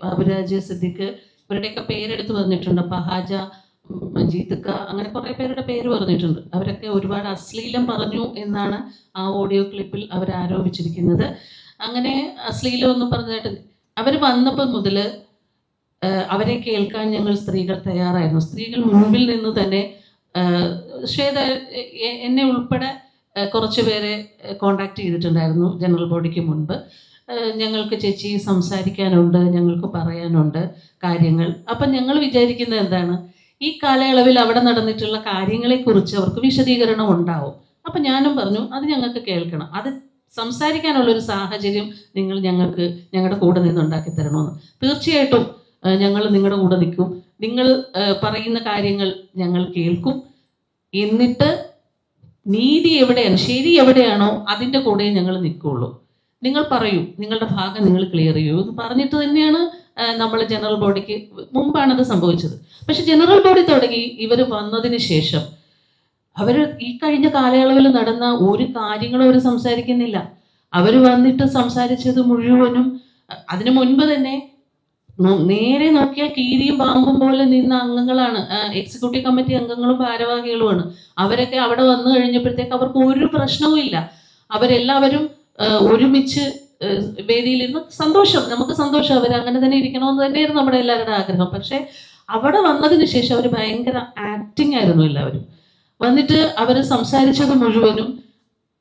ബാബുരാജ്, സിദ്ദിഖ് ഇവരുടെയൊക്കെ പേരെടുത്ത് പറഞ്ഞിട്ടുണ്ട്. പഹാജ, മജീദ്ക്ക, അങ്ങനെ കുറെ പേരുടെ പേര് പറഞ്ഞിട്ടുണ്ട്. അവരൊക്കെ ഒരുപാട് അശ്ലീലം പറഞ്ഞു എന്നാണ് ആ ഓഡിയോ ക്ലിപ്പിൽ അവർ ആരോപിച്ചിരിക്കുന്നത്. അങ്ങനെ അശ്ലീലം ഒന്നും പറഞ്ഞിട്ട് അവർ വന്നപ്പോൾ മുതൽ അവരെ കേൾക്കാൻ ഞങ്ങൾ സ്ത്രീകൾ തയ്യാറായിരുന്നു. സ്ത്രീകൾ മുൻപിൽ നിന്ന് തന്നെ ശ്വേത എന്നെ ഉൾപ്പെടെ കുറച്ച് പേരെ കോണ്ടാക്ട് ചെയ്തിട്ടുണ്ടായിരുന്നു ജനറൽ ബോഡിക്ക് മുൻപ്. ഞങ്ങൾക്ക് ചേച്ചി സംസാരിക്കാനുണ്ട്, ഞങ്ങൾക്ക് പറയാനുണ്ട് കാര്യങ്ങൾ. അപ്പം ഞങ്ങൾ വിചാരിക്കുന്നത് എന്താണ്, ഈ കാലയളവിൽ അവിടെ നടന്നിട്ടുള്ള കാര്യങ്ങളെക്കുറിച്ച് അവർക്ക് വിശദീകരണം ഉണ്ടാവും. അപ്പം ഞാനും പറഞ്ഞു അത് ഞങ്ങൾക്ക് കേൾക്കണം, അത് സംസാരിക്കാനുള്ളൊരു സാഹചര്യം നിങ്ങൾ ഞങ്ങൾക്ക് ഞങ്ങളുടെ കൂടെ നിന്ന് ഉണ്ടാക്കി തരണമെന്ന്. തീർച്ചയായിട്ടും ഞങ്ങൾ നിങ്ങളുടെ കൂടെ നിൽക്കും. നിങ്ങൾ പറയുന്ന കാര്യങ്ങൾ ഞങ്ങൾ കേൾക്കും. എന്നിട്ട് നീതി എവിടെയാണ്, ശരി എവിടെയാണോ അതിൻ്റെ കൂടെ ഞങ്ങൾ നിൽക്കുള്ളൂ. നിങ്ങൾ പറയൂ, നിങ്ങളുടെ ഭാഗം നിങ്ങൾ ക്ലിയർ ചെയ്യൂ എന്ന് പറഞ്ഞിട്ട് തന്നെയാണ് നമ്മൾ ജനറൽ ബോഡിക്ക് മുമ്പാണത് സംഭവിച്ചത്. പക്ഷെ ജനറൽ ബോഡി തുടങ്ങി ഇവർ വന്നതിന് ശേഷം അവർ ഈ കഴിഞ്ഞ കാലയളവിൽ നടന്ന ഒരു കാര്യങ്ങളും അവർ സംസാരിക്കുന്നില്ല. അവർ വന്നിട്ട് സംസാരിച്ചത് മുഴുവനും അതിനു മുൻപ് തന്നെ നേരെ നോക്കിയാൽ കീരിയും പാമ്പും പോലെ നിന്ന അംഗങ്ങളാണ്. എക്സിക്യൂട്ടീവ് കമ്മിറ്റി അംഗങ്ങളും ഭാരവാഹികളുമാണ്. അവരൊക്കെ അവിടെ വന്നു കഴിഞ്ഞപ്പോഴത്തേക്ക് അവർക്ക് ഒരു പ്രശ്നവും ഇല്ല. അവരെല്ലാവരും ഒരുമിച്ച് വേദിയിലിരുന്ന് സന്തോഷം, നമുക്ക് സന്തോഷം, അവർ അങ്ങനെ തന്നെ ഇരിക്കണമെന്ന് തന്നെയായിരുന്നു നമ്മുടെ എല്ലാവരുടെ ആഗ്രഹം. പക്ഷെ അവിടെ വന്നതിന് ശേഷം അവർ ഭയങ്കര ആക്ടിങ് ആയിരുന്നു. എല്ലാവരും വന്നിട്ട് അവർ സംസാരിച്ചത് മുഴുവനും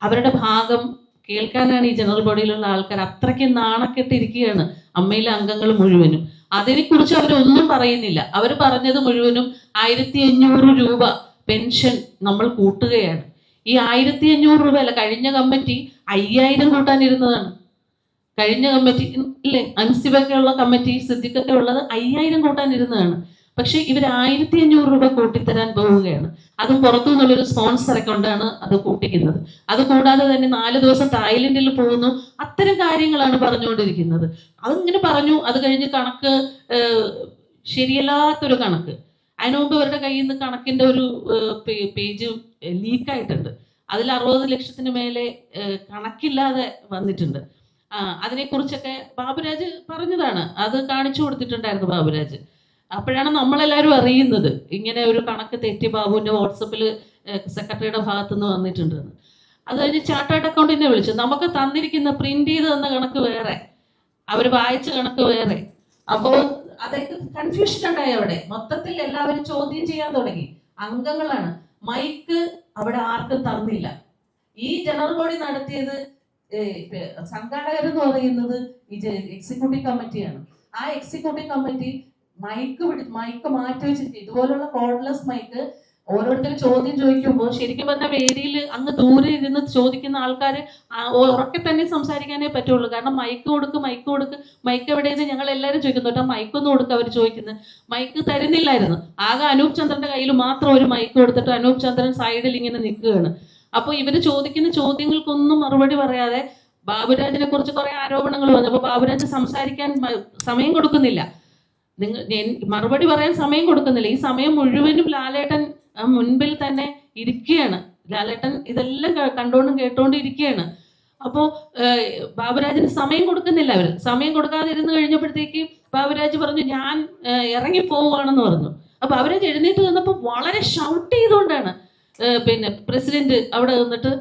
അവരുടെ ഭാഗം കേൾക്കാനാണ് ഈ ജനറൽ ബോഡിയിലുള്ള ആൾക്കാർ അത്രയ്ക്ക് നാണക്കെട്ടിരിക്കുകയാണ്. അമ്മയിലെ അംഗങ്ങൾ മുഴുവനും അതിനെക്കുറിച്ച് അവരൊന്നും പറയുന്നില്ല. അവർ പറഞ്ഞത് മുഴുവനും 1500 രൂപ പെൻഷൻ നമ്മൾ കൂട്ടുകയാണ്. ഈ 1500 രൂപ അല്ല, കഴിഞ്ഞ കമ്മിറ്റി 5000 കൂട്ടാനിരുന്നതാണ്. കഴിഞ്ഞ കമ്മിറ്റി ഇല്ലേ, അൻസിബൊക്കെ ഉള്ള കമ്മിറ്റി, സിദ്ദിഖൊക്കെ ഉള്ളത് 5000 കൂട്ടാനിരുന്നതാണ്. പക്ഷെ ഇവർ 1500 രൂപ കൂട്ടിത്തരാൻ പോവുകയാണ്. അതും പുറത്തു നിന്നുള്ളൊരു സ്പോൺസറെ കൊണ്ടാണ് അത് കൂട്ടിക്കുന്നത്. അത് കൂടാതെ തന്നെ 4 ദിവസം തായ്ലൻഡിൽ പോകുന്നു. അത്തരം കാര്യങ്ങളാണ് പറഞ്ഞുകൊണ്ടിരിക്കുന്നത്. അതിങ്ങനെ പറഞ്ഞു. അത് കഴിഞ്ഞ് കണക്ക് ശരിയല്ലാത്തൊരു കണക്ക്. അതിനു മുമ്പ് ഇവരുടെ കയ്യിൽ നിന്ന് കണക്കിന്റെ ഒരു പേജ് ലീക്കായിട്ടുണ്ട്. അതിൽ 60 ലക്ഷത്തിന് മേലെ കണക്കില്ലാതെ വന്നിട്ടുണ്ട്. അതിനെക്കുറിച്ചൊക്കെ ബാബുരാജ് പറഞ്ഞതാണ്. അത് കാണിച്ചു കൊടുത്തിട്ടുണ്ടായിരുന്നു ബാബുരാജ്. അപ്പോഴാണ് നമ്മളെല്ലാവരും അറിയുന്നത് ഇങ്ങനെ ഒരു കണക്ക് തെറ്റി ബാബുവിന്റെ വാട്സപ്പിൽ സെക്രട്ടറിയുടെ ഭാഗത്തുനിന്ന് വന്നിട്ടുണ്ടെന്ന്. അത് കഴിഞ്ഞ് ചാർട്ടേഡ് അക്കൗണ്ടിനെ വിളിച്ചു. നമുക്ക് തന്നിരിക്കുന്ന പ്രിന്റ് ചെയ്ത് തന്ന കണക്ക് വേറെ, അവർ വായിച്ച കണക്ക് വേറെ. അപ്പോൾ അതൊക്കെ കൺഫ്യൂഷൻ ഉണ്ടായി. അവിടെ മൊത്തത്തിൽ എല്ലാവരും ചോദ്യം ചെയ്യാൻ തുടങ്ങി. അംഗങ്ങളാണ്. മൈക്ക് അവിടെ ആർക്കും തന്നില്ല. ഈ ജനറൽ ബോഡി നടത്തിയത് സംഘാടകരെന്ന് പറയുന്നത് ഈ എക്സിക്യൂട്ടീവ് കമ്മിറ്റിയാണ്. ആ എക്സിക്യൂട്ടീവ് കമ്മിറ്റി മൈക്ക് മാറ്റി വെച്ചിട്ട് ഇതുപോലുള്ള കോഡ്ലെസ് മൈക്ക് ഓരോരുത്തരും ചോദ്യം ചോദിക്കുമ്പോൾ ശരിക്കും പറഞ്ഞ വേദിയിൽ അങ്ങ് ദൂരെ ഇരുന്ന് ചോദിക്കുന്ന ആൾക്കാർ ഉറക്കെ തന്നെ സംസാരിക്കാനേ പറ്റുള്ളൂ. കാരണം മൈക്ക് കൊടുക്ക്, മൈക്ക് എവിടെയെന്ന് ഞങ്ങൾ എല്ലാവരും ചോദിക്കുന്നു. കേട്ടോ, മൈക്കൊന്നും കൊടുക്കുക അവർ ചോദിക്കുന്നത്. മൈക്ക് തരുന്നില്ലായിരുന്നു. ആകെ അനൂപ് ചന്ദ്രന്റെ കയ്യിൽ മാത്രം ഒരു മൈക്ക് കൊടുത്തിട്ട് അനൂപ് ചന്ദ്രൻ സൈഡിൽ ഇങ്ങനെ നിൽക്കുകയാണ്. അപ്പോൾ ഇവർ ചോദിക്കുന്ന ചോദ്യങ്ങൾക്കൊന്നും മറുപടി പറയാതെ ബാബുരാജിനെ കുറിച്ച് കുറെ ആരോപണങ്ങൾ വന്നു. അപ്പോൾ ബാബുരാജ് സംസാരിക്കാൻ സമയം കൊടുക്കുന്നില്ല, മറുപടി പറയാൻ സമയം കൊടുക്കുന്നില്ല. ഈ സമയം മുഴുവനും ലാലേട്ടൻ മുൻപിൽ തന്നെ ഇരിക്കുകയാണ്. ലാലേട്ടൻ ഇതെല്ലാം കണ്ടോണ്ടും കേട്ടോണ്ടും ഇരിക്കുകയാണ്. അപ്പോൾ ബാബുരാജിന് സമയം കൊടുക്കുന്നില്ല. അവർ സമയം കൊടുക്കാതെ ഇരുന്ന് കഴിഞ്ഞപ്പോഴത്തേക്ക് ബാബുരാജ് പറഞ്ഞു ഞാൻ ഇറങ്ങി പോവുകയാണെന്ന് പറഞ്ഞു. അപ്പോൾ ബാബുരാജ് എഴുന്നേറ്റ് വന്നപ്പോൾ വളരെ ഷൗട്ട് ചെയ്തുകൊണ്ടാണ് പ്രസിഡന്റ് അവിടെ നിന്നിട്ട്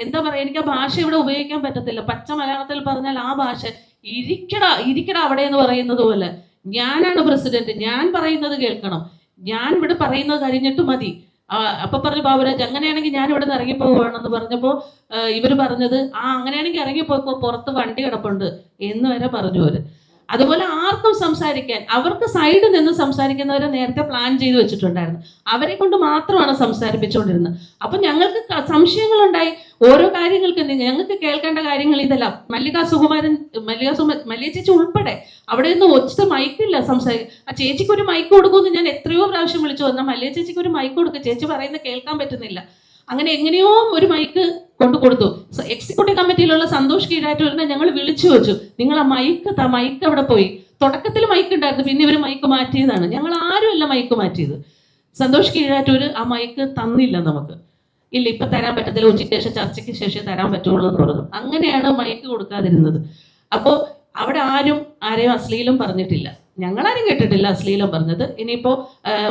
എന്താ പറയാ, എനിക്ക് ആ ഭാഷ ഇവിടെ ഉപയോഗിക്കാൻ പറ്റത്തില്ല. പച്ച മലയാളത്തിൽ പറഞ്ഞാൽ ആ ഭാഷ ഇരിക്കട അവിടെ എന്ന് പറയുന്നത് പോലെ, ഞാനാണ് പ്രസിഡന്റ്, ഞാൻ പറയുന്നത് കേൾക്കണം, ഞാൻ ഇവിടെ പറയുന്നത് കഴിഞ്ഞിട്ട് മതി. അപ്പൊ പറഞ്ഞു ബാബുരാജ് അങ്ങനെയാണെങ്കിൽ ഞാൻ ഇവിടെ നിന്ന് ഇറങ്ങിപ്പോവുകയാണെന്ന് പറഞ്ഞപ്പോൾ ഇവർ പറഞ്ഞത് അങ്ങനെയാണെങ്കിൽ ഇറങ്ങിപ്പോയപ്പോ പുറത്ത് വണ്ടി കിടപ്പുണ്ട് എന്ന് വരെ പറഞ്ഞു അവര്. അതുപോലെ ആർക്കും സംസാരിക്കാൻ, അവർക്ക് സൈഡിൽ നിന്ന് സംസാരിക്കുന്നവരെ നേരത്തെ പ്ലാൻ ചെയ്ത് വെച്ചിട്ടുണ്ടായിരുന്നു. അവരെ കൊണ്ട് മാത്രമാണ് സംസാരിപ്പിച്ചുകൊണ്ടിരുന്നത്. അപ്പൊ ഞങ്ങൾക്ക് സംശയങ്ങളുണ്ടായി. ഓരോ കാര്യങ്ങൾക്ക് ഞങ്ങൾക്ക് കേൾക്കേണ്ട കാര്യങ്ങൾ ഇതല്ല. മല്ലിക ചേച്ചി ഉൾപ്പെടെ അവിടെ നിന്ന് ഒച്ച മൈക്കില്ല ആ ചേച്ചിക്ക് ഒരു മൈക്ക് കൊടുക്കുമെന്ന് ഞാൻ എത്രയോ പ്രാവശ്യം വിളിച്ചു വന്നാൽ മല്ലിക ചേച്ചിക്ക് ഒരു മൈക്ക് കൊടുക്കുക, ചേച്ചി പറയുന്നത് കേൾക്കാൻ പറ്റുന്നില്ല. അങ്ങനെ എങ്ങനെയോ ഒരു മൈക്ക് കൊടുത്തു. എക്സിക്യൂട്ടീവ് കമ്മിറ്റിയിലുള്ള സന്തോഷ് കീഴാറ്റൂരിനെ ഞങ്ങൾ വിളിച്ചു വെച്ചു, നിങ്ങൾ ആ മൈക്ക് അവിടെ പോയി. തുടക്കത്തിൽ മൈക്ക് ഉണ്ടായിരുന്നു, പിന്നെ ഇവർ മൈക്ക് മാറ്റിയതാണ്. ഞങ്ങൾ ആരുമല്ല മൈക്ക് മാറ്റിയത്. സന്തോഷ് കീഴാറ്റൂര് ആ മൈക്ക് തന്നില്ല നമുക്ക്. ഇല്ല, ഇപ്പൊ തരാൻ പറ്റത്തില്ല, ഉച്ചയ്ക്ക് ശേഷം ചർച്ചയ്ക്ക് ശേഷം തരാൻ പറ്റുള്ളൂ എന്ന് പറഞ്ഞു. അങ്ങനെയാണ് മൈക്ക് കൊടുക്കാതിരുന്നത്. അപ്പോൾ അവിടെ ആരെയും അശ്ലീലം പറഞ്ഞിട്ടില്ല. ഞങ്ങളാരും കേട്ടിട്ടില്ല അശ്ലീലം പറഞ്ഞത്. ഇനിയിപ്പോൾ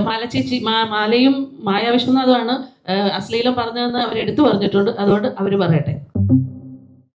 മാലച്ചേച്ചി മാലയും മായ വിശ്വനാഥുമാണ് അശ്ലീലം പറഞ്ഞതെന്ന് അവരെടുത്തു പറഞ്ഞിട്ടുണ്ട്. അതുകൊണ്ട് അവർ പറയട്ടെ.